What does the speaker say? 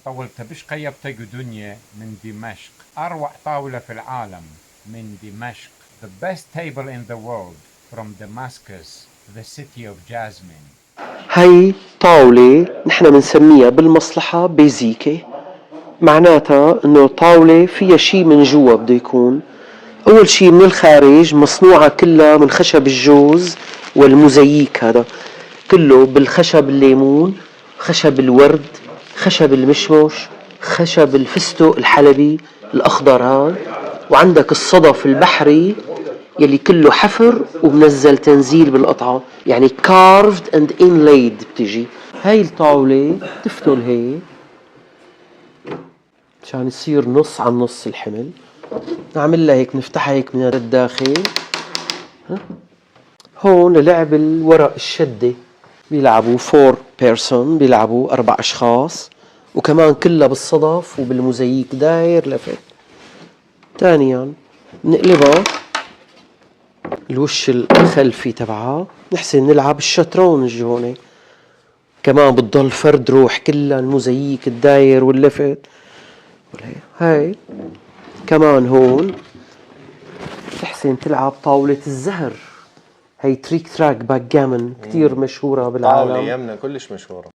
طولت بش قيبتك دنيا من دمشق، أروع طاولة في العالم من دمشق. The best table in the world from Damascus, the city of jasmine. هاي طاولة نحن بنسميها بالمصلحة بيزيكة، معناتها انه طاولة فيها شي من جوا بده يكون. اول شي من الخارج مصنوعة كلها من خشب الجوز والموزاييك، هذا كله بالخشب الليمون، خشب الورد، خشب المشمش، خشب الفستق الحلبي الاخضر هذا، وعندك الصدف البحري يلي كله حفر ومنزل تنزيل بالقطعة، يعني carved and inlaid. بتجي هاي الطاولة تفتل هيك عشان يصير نص عن نص الحمل. نعمل لها هيك، نفتحها هيك من الداخل. هون للعب الورق الشدة بيلعبوا 4 person، بيلعبوا 4 أشخاص، وكمان كلها بالصدف وبالموزاييك داير لفت. ثانيا نقلبها الوش الخلفي تبعها، نحسن نلعب الشطرنج هون، كمان بتضل فرد روح كلها الموزاييك الداير واللفت. هاي كمان هون تحسن تلعب طاولة الزهر، هي تريك تراك باك جامن كتير مشهورة طاولة بالعالم. يمنا كلش مشهورة.